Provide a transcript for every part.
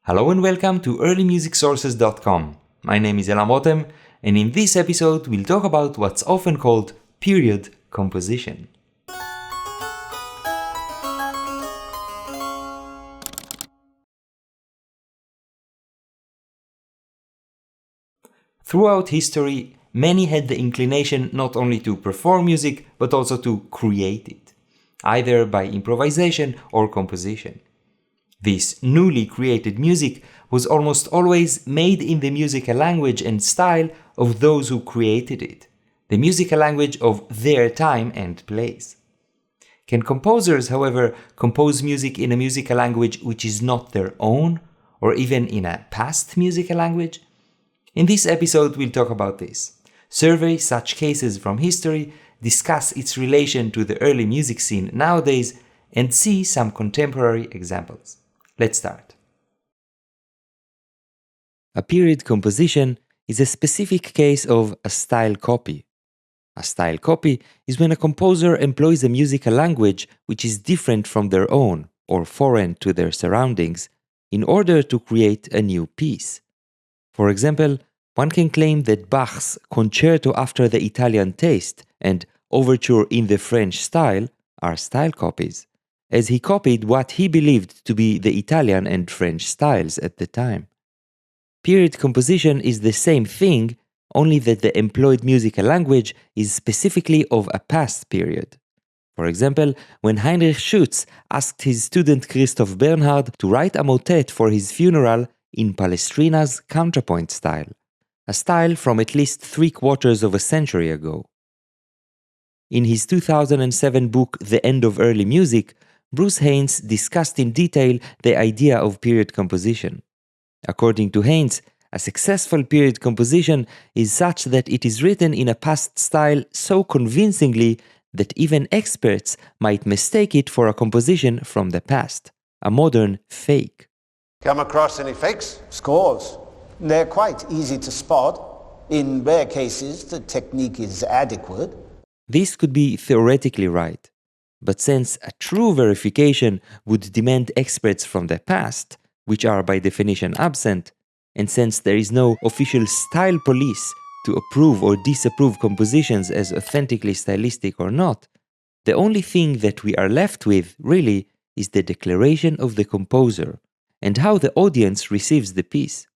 Hello and welcome to earlymusicsources.com. My name is Elam Rotem, and in this episode we'll talk about what's often called period composition. Throughout history, many had the inclination not only to perform music but also to create it, either by improvisation or composition. This newly created music was almost always made in the musical language and style of those who created it, the musical language of their time and place. Can composers, however, compose music in a musical language which is not their own, or even in a past musical language? In this episode we'll talk about this, survey such cases from history, discuss its relation to the early music scene nowadays, and see some contemporary examples. Let's start. A period composition is a specific case of a style copy. A style copy is when a composer employs a musical language which is different from their own or foreign to their surroundings in order to create a new piece. For example, one can claim that Bach's Concerto after the Italian taste and Overture in the French style are style copies, as he copied what he believed to be the Italian and French styles at the time. Period composition is the same thing, only that the employed musical language is specifically of a past period. For example, when Heinrich Schütz asked his student Christoph Bernhard to write a motet for his funeral in Palestrina's counterpoint style, a style from at least 3/4 of a century ago. In his 2007 book The End of Early Music, Bruce Haynes discussed in detail the idea of period composition. According to Haynes, a successful period composition is such that it is written in a past style so convincingly that even experts might mistake it for a composition from the past, a modern fake. Come across any fakes? Scores. They're quite easy to spot. In rare cases, the technique is adequate. This could be theoretically right, but since a true verification would demand experts from the past, which are by definition absent, and since there is no official style police to approve or disapprove compositions as authentically stylistic or not, the only thing that we are left with, really, is the declaration of the composer and how the audience receives the piece.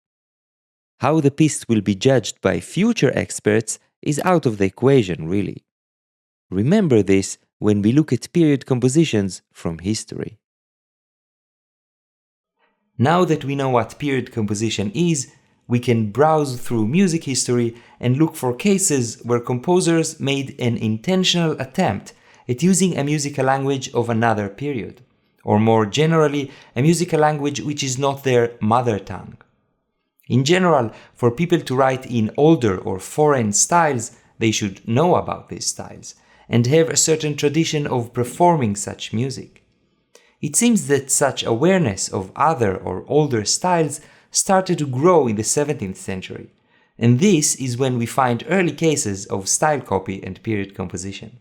How the piece will be judged by future experts is out of the equation, really. Remember this when we look at period compositions from history. Now that we know what period composition is, we can browse through music history and look for cases where composers made an intentional attempt at using a musical language of another period, or more generally, a musical language which is not their mother tongue. In general, for people to write in older or foreign styles, they should know about these styles and have a certain tradition of performing such music. It seems that such awareness of other or older styles started to grow in the 17th century, and this is when we find early cases of style copy and period composition.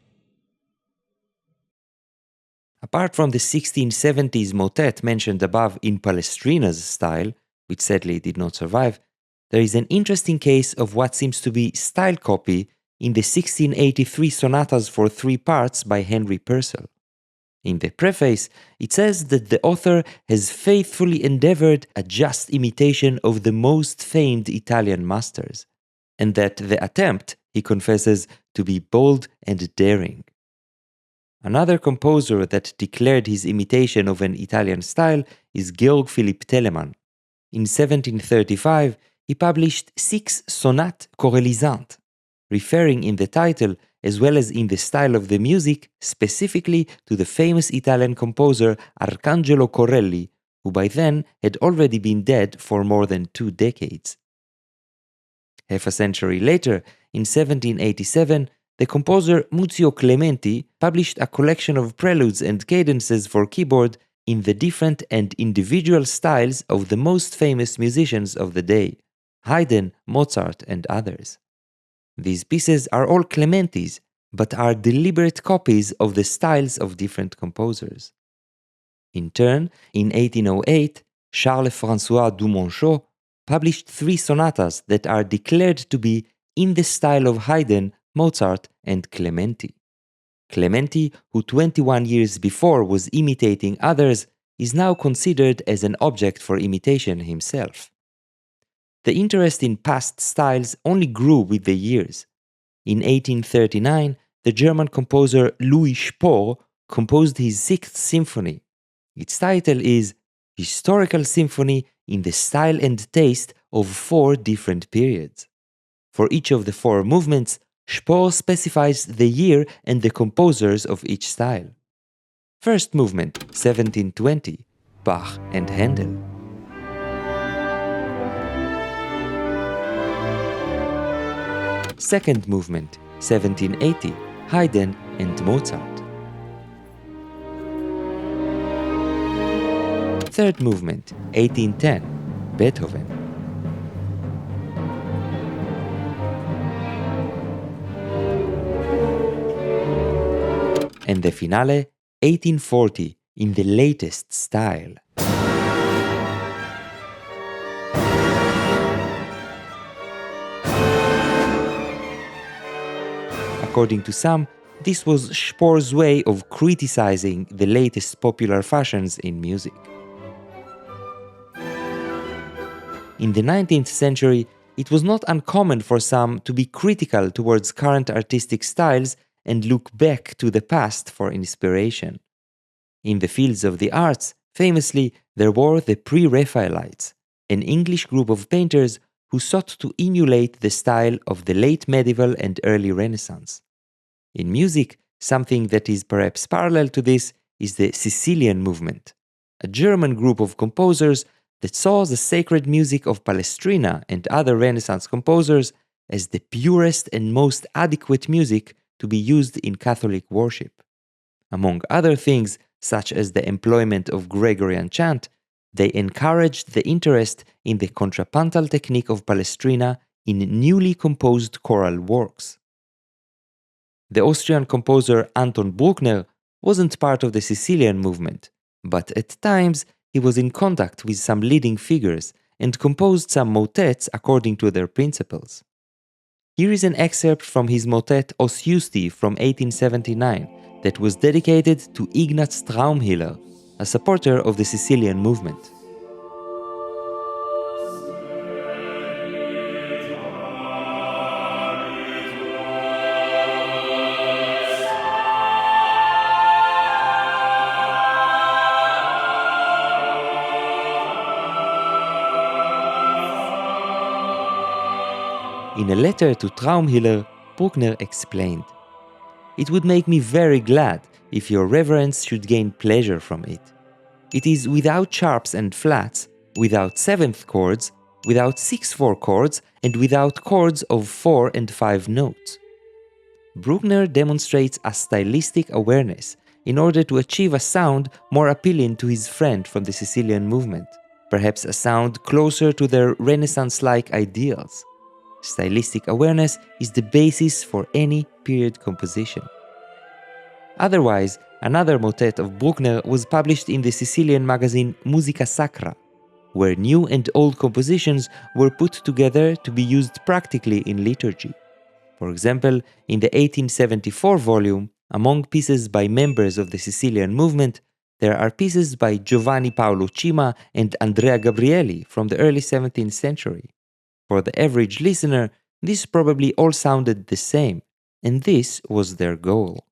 Apart from the 1670s motet mentioned above in Palestrina's style, which sadly did not survive, there is an interesting case of what seems to be style copy in the 1683 sonatas for 3 parts by Henry Purcell. In the preface, it says that the author has faithfully endeavored a just imitation of the most famed Italian masters, and that the attempt, he confesses, to be bold and daring. Another composer that declared his imitation of an Italian style is Georg Philipp Telemann. In 1735, he published 6 sonates chorélisantes, referring in the title as well as in the style of the music specifically to the famous Italian composer Arcangelo Corelli, who by then had already been dead for more than 2 decades. Half a century later, in 1787, the composer Muzio Clementi published a collection of preludes and cadences for keyboard in the different and individual styles of the most famous musicians of the day, Haydn, Mozart, and others. These pieces are all Clementi's, but are deliberate copies of the styles of different composers. In turn, in 1808, Charles-François Dumonchot, published 3 sonatas that are declared to be in the style of Haydn, Mozart, and Clementi. Clementi, who 21 years before was imitating others, is now considered as an object for imitation himself. The interest in past styles only grew with the years. In 1839, the German composer Louis Spohr composed his 6th symphony. Its title is Historical Symphony in the Style and Taste of 4 Different Periods. For each of the 4 movements, Spohr specifies the year and the composers of each style. First movement, 1720, Bach and Handel. Second movement, 1780, Haydn and Mozart. Third movement, 1810, Beethoven. And the finale, 1840, in the latest style. According to some, this was Spohr's way of criticizing the latest popular fashions in music. In the 19th century, it was not uncommon for some to be critical towards current artistic styles and look back to the past for inspiration. In the fields of the arts, famously, there were the Pre-Raphaelites, an English group of painters who sought to emulate the style of the late medieval and early Renaissance. In music, something that is perhaps parallel to this is the Sicilian movement, a German group of composers that saw the sacred music of Palestrina and other Renaissance composers as the purest and most adequate music to be used in Catholic worship. Among other things, such as the employment of Gregorian chant, they encouraged the interest in the contrapuntal technique of Palestrina in newly composed choral works. The Austrian composer Anton Bruckner wasn't part of the Sicilian movement, but at times he was in contact with some leading figures and composed some motets according to their principles. Here is an excerpt from his motet Os Justi from 1879 that was dedicated to Ignaz Traumhiller, a supporter of the Sicilian movement. In a letter to Traumhiller, Bruckner explained, "It would make me very glad if your reverence should gain pleasure from it. It is without sharps and flats, without seventh chords, without 6/4 chords, and without chords of 4 and 5 notes." Bruckner demonstrates a stylistic awareness in order to achieve a sound more appealing to his friend from the Sicilian movement, perhaps a sound closer to their Renaissance-like ideals. Stylistic awareness is the basis for any period composition. Otherwise, another motet of Bruckner was published in the Sicilian magazine Musica Sacra, where new and old compositions were put together to be used practically in liturgy. For example, in the 1874 volume, among pieces by members of the Sicilian movement, there are pieces by Giovanni Paolo Cima and Andrea Gabrieli from the early 17th century. For the average listener, this probably all sounded the same, and this was their goal.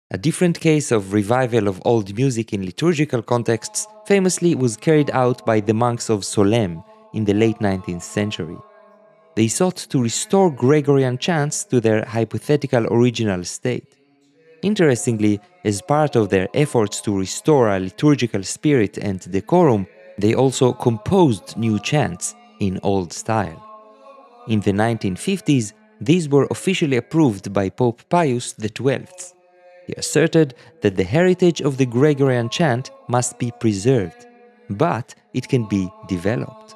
A different case of revival of old music in liturgical contexts famously was carried out by the monks of Solesmes in the late 19th century. They sought to restore Gregorian chants to their hypothetical original state. Interestingly, as part of their efforts to restore a liturgical spirit and decorum, they also composed new chants in old style. In the 1950s, these were officially approved by Pope Pius XII. He asserted that the heritage of the Gregorian chant must be preserved, but it can be developed.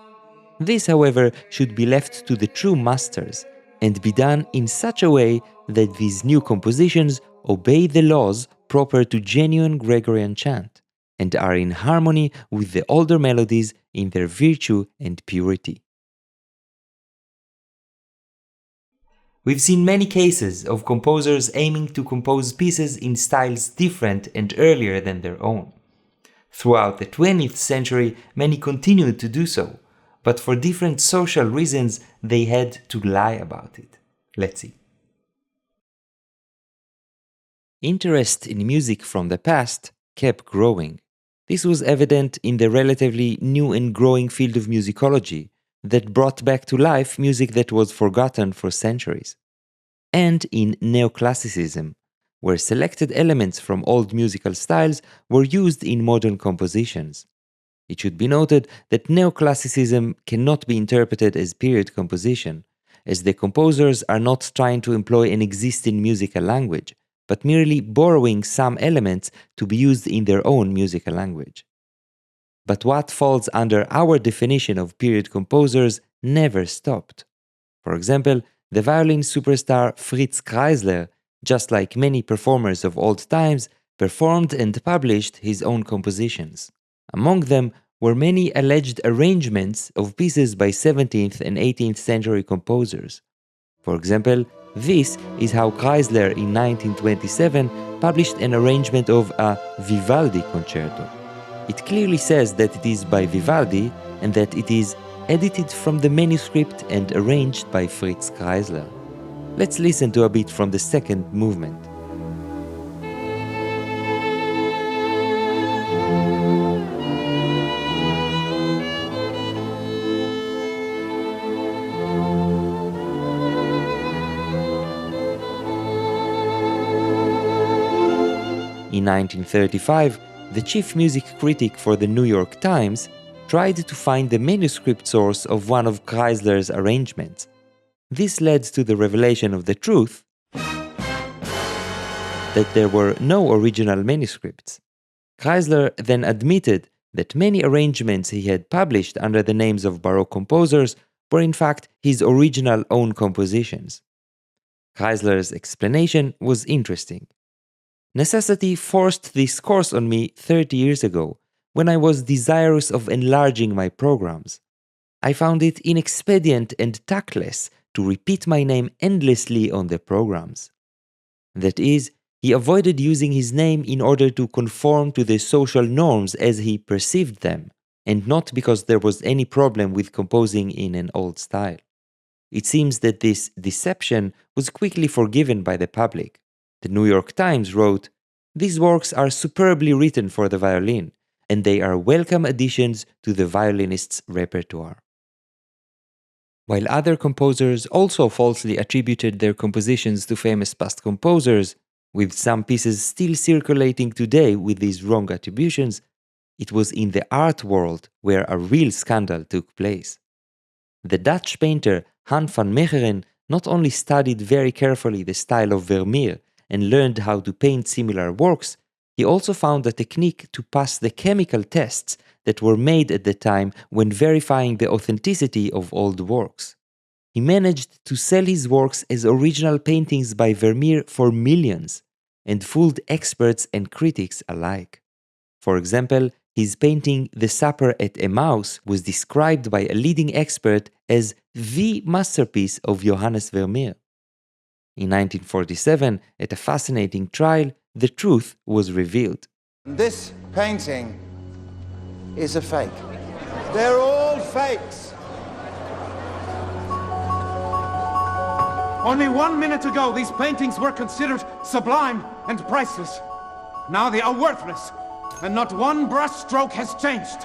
This, however, should be left to the true masters and be done in such a way that these new compositions obey the laws proper to genuine Gregorian chant, and are in harmony with the older melodies in their virtue and purity. We've seen many cases of composers aiming to compose pieces in styles different and earlier than their own. Throughout the 20th century, many continued to do so, but for different social reasons, they had to lie about it. Let's see. Interest in music from the past kept growing. This was evident in the relatively new and growing field of musicology that brought back to life music that was forgotten for centuries. And in neoclassicism, where selected elements from old musical styles were used in modern compositions. It should be noted that neoclassicism cannot be interpreted as period composition, as the composers are not trying to employ an existing musical language, but merely borrowing some elements to be used in their own musical language. But what falls under our definition of period composers never stopped. For example, the violin superstar Fritz Kreisler, just like many performers of old times, performed and published his own compositions. Among them were many alleged arrangements of pieces by 17th and 18th century composers. For example, this is how Kreisler in 1927 published an arrangement of a Vivaldi concerto. It clearly says that it is by Vivaldi and that it is edited from the manuscript and arranged by Fritz Kreisler. Let's listen to a bit from the second movement. In 1935, the chief music critic for the New York Times tried to find the manuscript source of one of Kreisler's arrangements. This led to the revelation of the truth that there were no original manuscripts. Kreisler then admitted that many arrangements he had published under the names of Baroque composers were in fact his original own compositions. Kreisler's explanation was interesting. Necessity forced this course on me 30 years ago, when I was desirous of enlarging my programs. I found it inexpedient and tactless to repeat my name endlessly on the programs. That is, he avoided using his name in order to conform to the social norms as he perceived them, and not because there was any problem with composing in an old style. It seems that this deception was quickly forgiven by the public. The New York Times wrote, "These works are superbly written for the violin, and they are welcome additions to the violinist's repertoire." While other composers also falsely attributed their compositions to famous past composers, with some pieces still circulating today with these wrong attributions, it was in the art world where a real scandal took place. The Dutch painter Han van Meegeren not only studied very carefully the style of Vermeer and learned how to paint similar works, he also found a technique to pass the chemical tests that were made at the time when verifying the authenticity of old works. He managed to sell his works as original paintings by Vermeer for millions, and fooled experts and critics alike. For example, his painting The Supper at Emmaus was described by a leading expert as the masterpiece of Johannes Vermeer. In 1947, at a fascinating trial, the truth was revealed. This painting is a fake. They're all fakes. Only 1 minute ago, these paintings were considered sublime and priceless. Now they are worthless, and not one brushstroke has changed.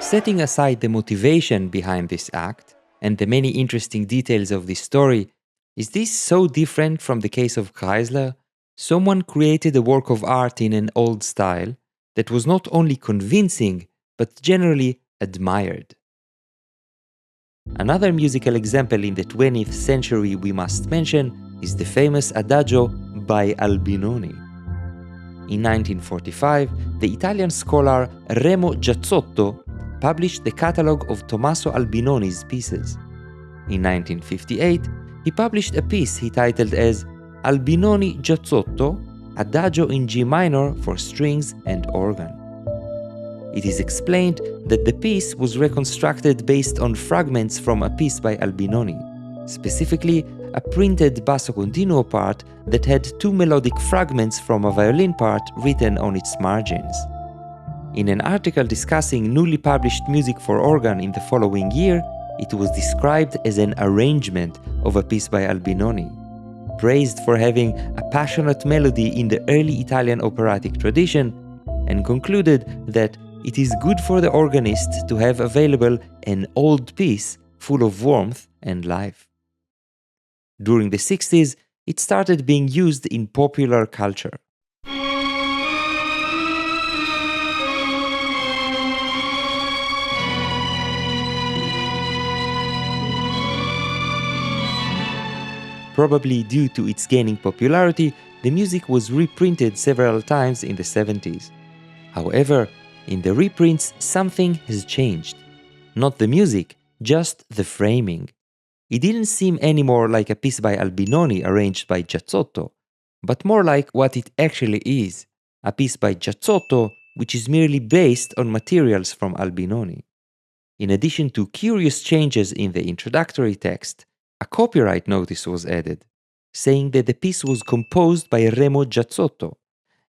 Setting aside the motivation behind this act, and the many interesting details of this story, is this so different from the case of Kreisler? Someone created a work of art in an old style that was not only convincing, but generally admired. Another musical example in the 20th century we must mention is the famous adagio by Albinoni. In 1945, the Italian scholar Remo Giazzotto published the catalogue of Tommaso Albinoni's pieces. In 1958, he published a piece he titled as Albinoni Giazzotto, adagio in G minor for strings and organ. It is explained that the piece was reconstructed based on fragments from a piece by Albinoni, specifically a printed basso continuo part that had two melodic fragments from a violin part written on its margins. In an article discussing newly published music for organ in the following year, it was described as an arrangement of a piece by Albinoni, praised for having a passionate melody in the early Italian operatic tradition, and concluded that it is good for the organist to have available an old piece full of warmth and life. During the 60s, it started being used in popular culture. Probably due to its gaining popularity, the music was reprinted several times in the 70s. However, in the reprints, something has changed. Not the music, just the framing. It didn't seem anymore like a piece by Albinoni arranged by Giazzotto, but more like what it actually is, a piece by Giazzotto which is merely based on materials from Albinoni. In addition to curious changes in the introductory text, a copyright notice was added, saying that the piece was composed by Remo Giazzotto,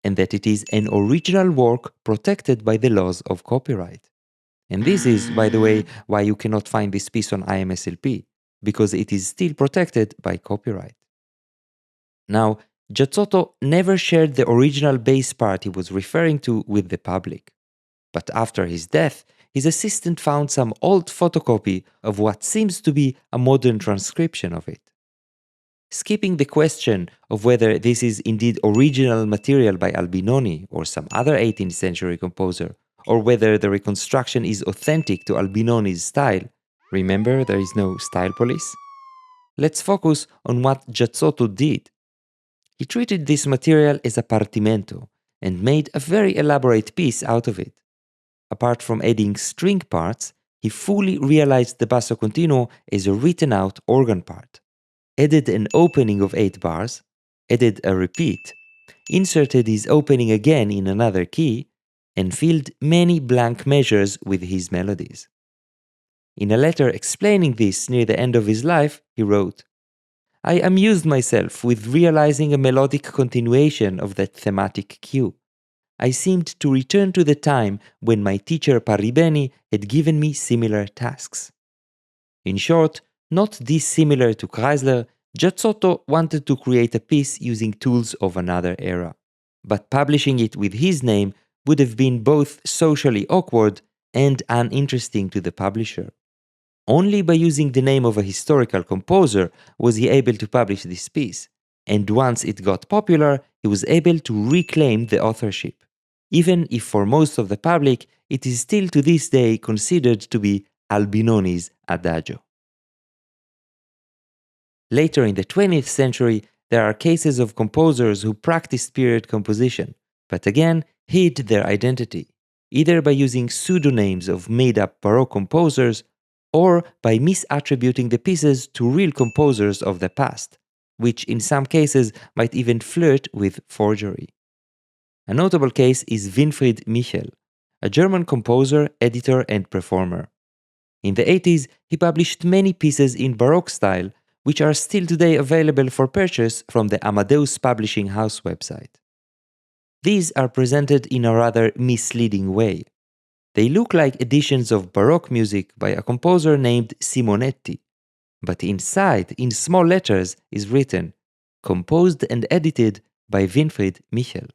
and that it is an original work protected by the laws of copyright. And this is, by the way, why you cannot find this piece on IMSLP, because it is still protected by copyright. Now, Giazzotto never shared the original bass part he was referring to with the public. But after his death, his assistant found some old photocopy of what seems to be a modern transcription of it. Skipping the question of whether this is indeed original material by Albinoni or some other 18th century composer, or whether the reconstruction is authentic to Albinoni's style, remember there is no style police? Let's focus on what Giazzotto did. He treated this material as a partimento and made a very elaborate piece out of it. Apart from adding string parts, he fully realized the basso continuo as a written out organ part, added an opening of 8 bars, added a repeat, inserted his opening again in another key, and filled many blank measures with his melodies. In a letter explaining this near the end of his life, he wrote, "I amused myself with realizing a melodic continuation of that thematic cue. I seemed to return to the time when my teacher Paribeni had given me similar tasks." In short, not dissimilar to Kreisler, Giazzotto wanted to create a piece using tools of another era. But publishing it with his name would have been both socially awkward and uninteresting to the publisher. Only by using the name of a historical composer was he able to publish this piece, and once it got popular, he was able to reclaim the authorship, even if for most of the public it is still to this day considered to be Albinoni's adagio. Later in the 20th century, there are cases of composers who practiced period composition, but again hid their identity, either by using pseudonyms of made-up Baroque composers or by misattributing the pieces to real composers of the past, which in some cases might even flirt with forgery. A notable case is Winfried Michel, a German composer, editor, and performer. In the 80s, he published many pieces in Baroque style, which are still today available for purchase from the Amadeus Publishing House website. These are presented in a rather misleading way. They look like editions of Baroque music by a composer named Simonetti, but inside, in small letters, is written, "Composed and edited by Winfried Michel."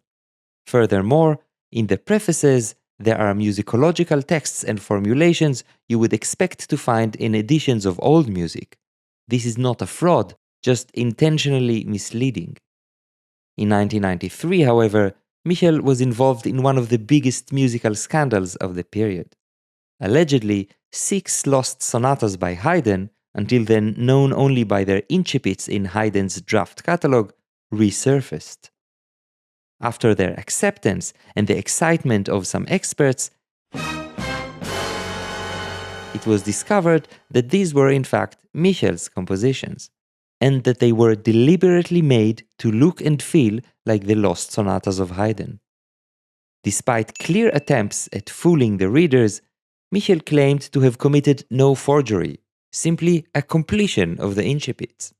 Furthermore, in the prefaces, there are musicological texts and formulations you would expect to find in editions of old music. This is not a fraud, just intentionally misleading. In 1993, however, Michel was involved in one of the biggest musical scandals of the period. Allegedly, 6 lost sonatas by Haydn, until then known only by their incipits in Haydn's draft catalogue, resurfaced. After their acceptance and the excitement of some experts, it was discovered that these were in fact Michel's compositions, and that they were deliberately made to look and feel like the lost sonatas of Haydn. Despite clear attempts at fooling the readers, Michel claimed to have committed no forgery, simply a completion of the incipits.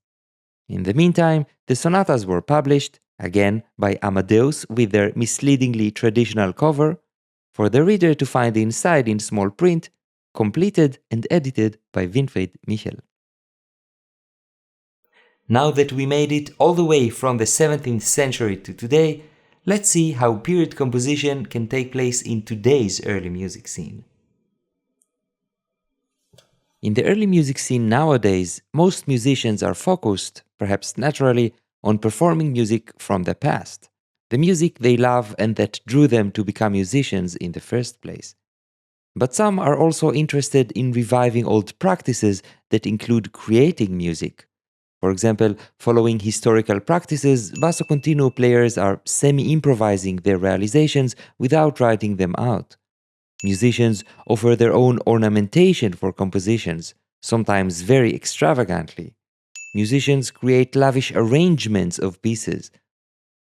In the meantime, the sonatas were published, again by Amadeus with their misleadingly traditional cover, for the reader to find inside in small print, completed and edited by Winfried Michel. Now that we made it all the way from the 17th century to today, let's see how period composition can take place in today's early music scene. In the early music scene nowadays, most musicians are focused, perhaps naturally, on performing music from the past, the music they love and that drew them to become musicians in the first place. But some are also interested in reviving old practices that include creating music. For example, following historical practices, basso continuo players are semi-improvising their realizations without writing them out. Musicians offer their own ornamentation for compositions, sometimes very extravagantly. Musicians create lavish arrangements of pieces.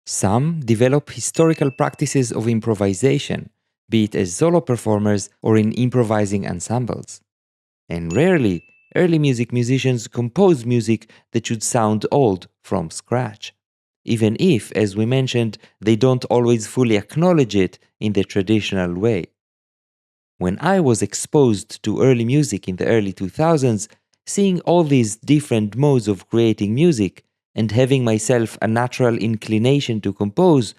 Some develop historical practices of improvisation, be it as solo performers or in improvising ensembles. And rarely, early music musicians compose music that should sound old from scratch, even if, as we mentioned, they don't always fully acknowledge it in the traditional way. When I was exposed to early music in the early 2000s, seeing all these different modes of creating music and having myself a natural inclination to compose,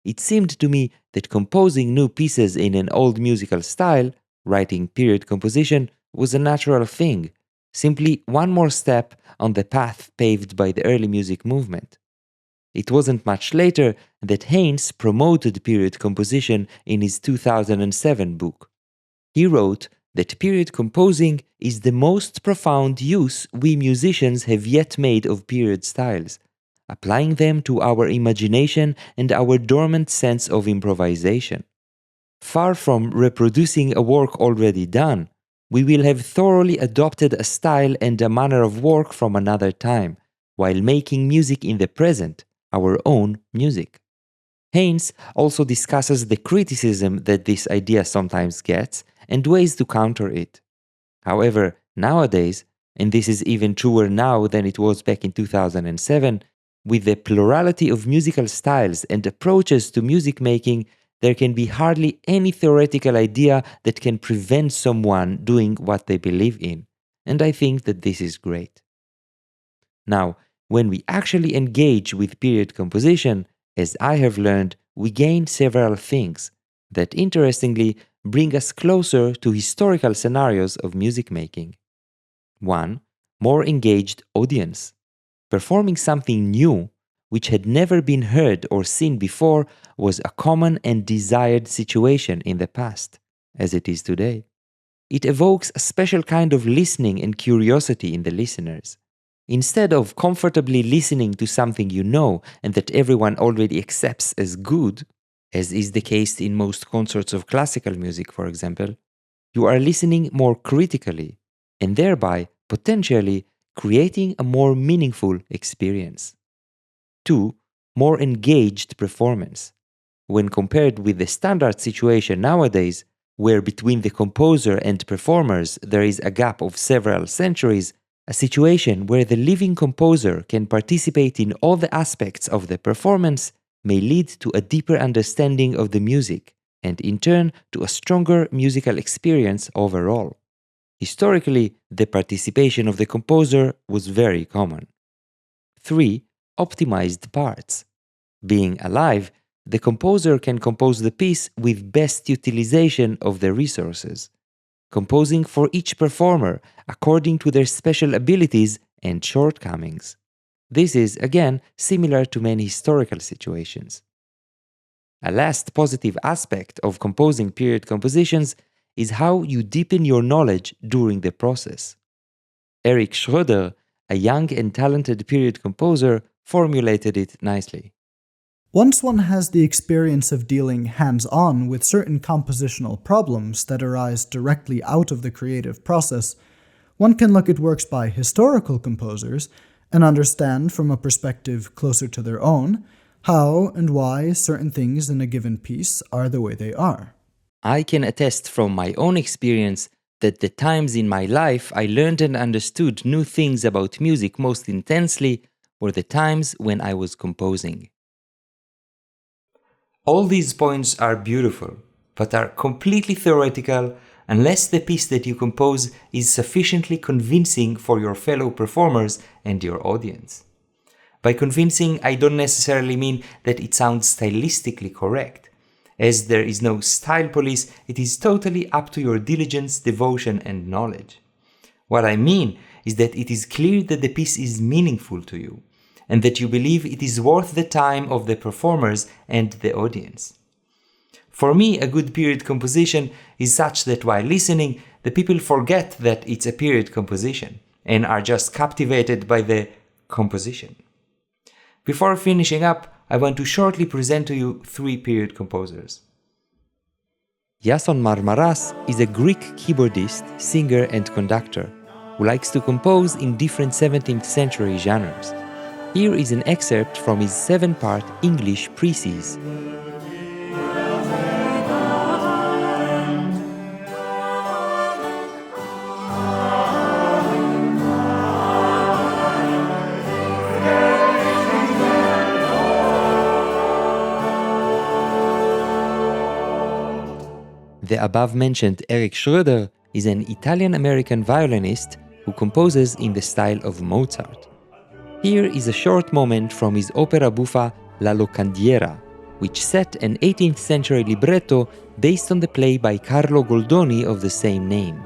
it seemed to me that composing new pieces in an old musical style, writing period composition, was a natural thing, simply one more step on the path paved by the early music movement. It wasn't much later that Haynes promoted period composition in his 2007 book. He wrote that period composing is the most profound use we musicians have yet made of period styles, applying them to our imagination and our dormant sense of improvisation. Far from reproducing a work already done, we will have thoroughly adopted a style and a manner of work from another time, while making music in the present, our own music. Haynes also discusses the criticism that this idea sometimes gets and ways to counter it. However, nowadays, and this is even truer now than it was back in 2007, with the plurality of musical styles and approaches to music making, there can be hardly any theoretical idea that can prevent someone doing what they believe in, and I think that this is great. Now, when we actually engage with period composition, as I have learned, we gain several things that, interestingly, bring us closer to historical scenarios of music making. 1. More engaged audience. Performing something new, which had never been heard or seen before, was a common and desired situation in the past, as it is today. It evokes a special kind of listening and curiosity in the listeners. Instead of comfortably listening to something you know and that everyone already accepts as good, as is the case in most concerts of classical music, for example, you are listening more critically, and thereby, potentially, creating a more meaningful experience. 2. More engaged performance. When compared with the standard situation nowadays, where between the composer and performers there is a gap of several centuries, a situation where the living composer can participate in all the aspects of the performance may lead to a deeper understanding of the music, and in turn to a stronger musical experience overall. Historically, the participation of the composer was very common. 3. Optimized parts. Being alive, the composer can compose the piece with best utilization of the resources, composing for each performer according to their special abilities and shortcomings. This is, again, similar to many historical situations. A last positive aspect of composing period compositions is how you deepen your knowledge during the process. Erik Schroeder, a young and talented period composer, formulated it nicely. Once one has the experience of dealing hands-on with certain compositional problems that arise directly out of the creative process, one can look at works by historical composers and understand from a perspective closer to their own how and why certain things in a given piece are the way they are. I can attest from my own experience that the times in my life I learned and understood new things about music most intensely were the times when I was composing. All these points are beautiful, but are completely theoretical unless the piece that you compose is sufficiently convincing for your fellow performers and your audience. By convincing, I don't necessarily mean that it sounds stylistically correct. As there is no style police, it is totally up to your diligence, devotion, and knowledge. What I mean is that it is clear that the piece is meaningful to you, and that you believe it is worth the time of the performers and the audience. For me, a good period composition is such that while listening, the people forget that it's a period composition, and are just captivated by the composition. Before finishing up, I want to shortly present to you 3 period composers. Iason Marmaras is a Greek keyboardist, singer and conductor who likes to compose in different 17th century genres. Here is an excerpt from his 7-part English Preces. The above-mentioned Erik Schroeder is an Italian-American violinist who composes in the style of Mozart. Here is a short moment from his opera buffa La Locandiera, which set an 18th century libretto based on the play by Carlo Goldoni of the same name.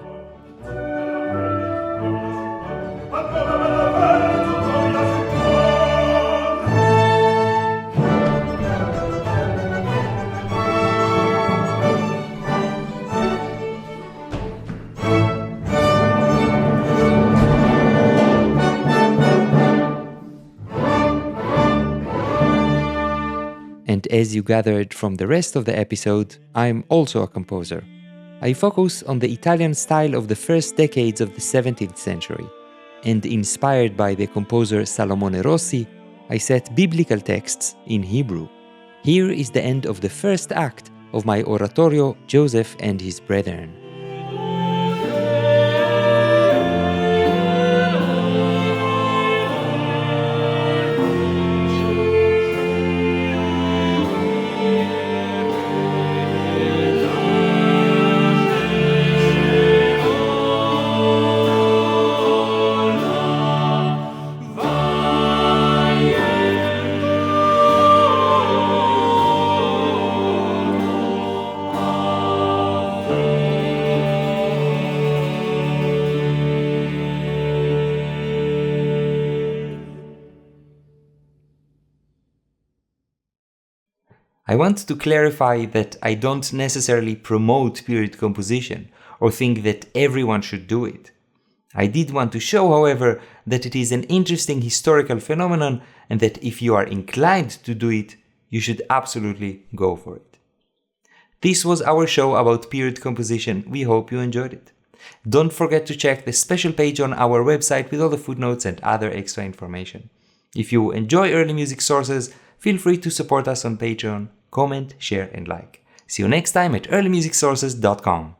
And as you gathered from the rest of the episode, I'm also a composer. I focus on the Italian style of the first decades of the 17th century, and inspired by the composer Salomone Rossi, I set biblical texts in Hebrew. Here is the end of the first act of my oratorio Joseph and His Brethren. I want to clarify that I don't necessarily promote period composition or think that everyone should do it. I did want to show, however, that it is an interesting historical phenomenon and that if you are inclined to do it, you should absolutely go for it. This was our show about period composition. We hope you enjoyed it. Don't forget to check the special page on our website with all the footnotes and other extra information. If you enjoy early music sources, feel free to support us on Patreon, comment, share and like. See you next time at earlymusicsources.com.